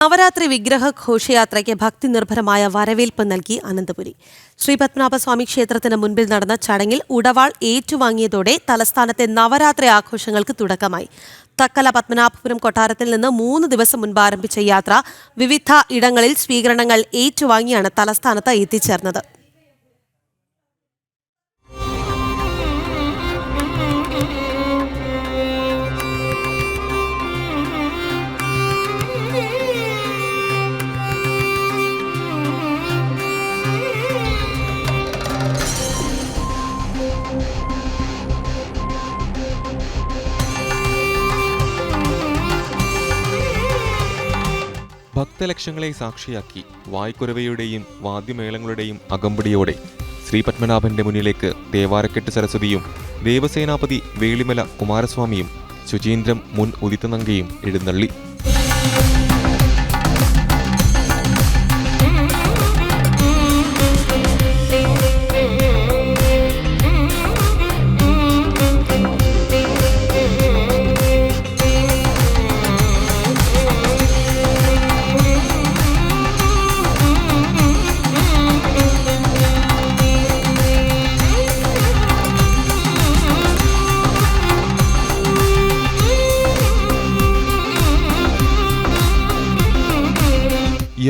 നവരാത്രി വിഗ്രഹ ഘോഷയാത്രയ്ക്ക് ഭക്തി നിർഭരമായ വരവേൽപ്പ് നൽകി അനന്തപുരി. ശ്രീ പത്മനാഭസ്വാമി ക്ഷേത്രത്തിന് മുൻപിൽ നടന്ന ചടങ്ങിൽ ഉടവാൾ ഏറ്റുവാങ്ങിയതോടെ തലസ്ഥാനത്തെ നവരാത്രി ആഘോഷങ്ങൾക്ക് തുടക്കമായി. തക്കല പത്മനാഭപുരം കൊട്ടാരത്തിൽ നിന്ന് 3 ദിവസം മുൻപ് ആരംഭിച്ച യാത്ര വിവിധ ഇടങ്ങളിൽ സ്വീകരണങ്ങൾ ഏറ്റുവാങ്ങിയാണ് തലസ്ഥാനത്ത് എത്തിച്ചേർന്നത്. ഭക്തലക്ഷങ്ങളെ സാക്ഷിയാക്കി വായ്ക്കുരവയുടെയും വാദ്യമേളങ്ങളുടെയും അകമ്പടിയോടെ ശ്രീ പത്മനാഭന്റെ മുന്നിലേക്ക് തേവാരക്കെട്ട് സരസ്വതിയും ദേവസേനാപതി വേളിമല കുമാരസ്വാമിയും ശുചീന്ദ്രം മുൻ ഉദിത്തനങ്കയും എഴുന്നള്ളി.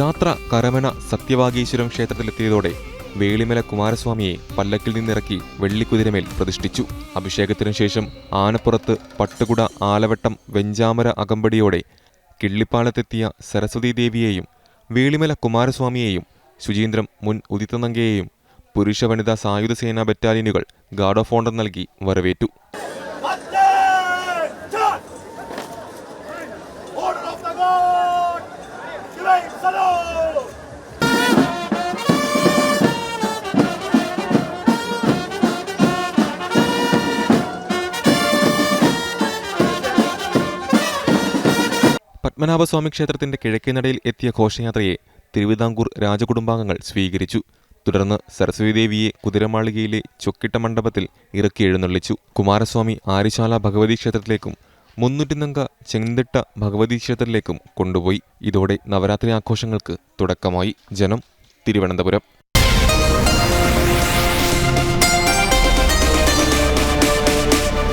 യാത്ര കരമന സത്യവാഗീശ്വരം ക്ഷേത്രത്തിലെത്തിയതോടെ വേളിമല കുമാരസ്വാമിയെ പല്ലക്കിൽ നിന്നിറക്കി വെള്ളിക്കുതിരമേൽ പ്രതിഷ്ഠിച്ചു. അഭിഷേകത്തിനു ശേഷം ആനപ്പുറത്ത് പട്ടുകുട ആലവട്ടം വെഞ്ചാമര അകമ്പടിയോടെ കിള്ളിപ്പാലത്തെത്തിയ സരസ്വതി ദേവിയെയും വേളിമല കുമാരസ്വാമിയെയും ശുചീന്ദ്രം മുൻ ഉദിത്തനങ്കയെയും പുരുഷ വനിതാ സായുധ സേനാ ബറ്റാലിയനുകൾ ഗാർഡ് ഓഫ് ഓണർ നൽകി വരവേറ്റു. പത്മനാഭസ്വാമി ക്ഷേത്രത്തിന്റെ കിഴക്കേനടയിൽ എത്തിയ ഘോഷയാത്രയെ തിരുവിതാംകൂർ രാജകുടുംബാംഗങ്ങൾ സ്വീകരിച്ചു. തുടർന്ന് സരസ്വതി ദേവിയെ കുതിരമാളികയിലെ ചൊക്കിട്ട മണ്ഡപത്തിൽ ഇറക്കി എഴുന്നള്ളിച്ചു. കുമാരസ്വാമി ആര്യശാല ഭഗവതി ക്ഷേത്രത്തിലേക്കും മുന്നൂറ്റിനങ്ക ചെന്തിട്ട ഭഗവതി ക്ഷേത്രത്തിലേക്കും കൊണ്ടുപോയി. ഇതോടെ നവരാത്രി ആഘോഷങ്ങൾക്ക് തുടക്കമായി. ജനം, തിരുവനന്തപുരം.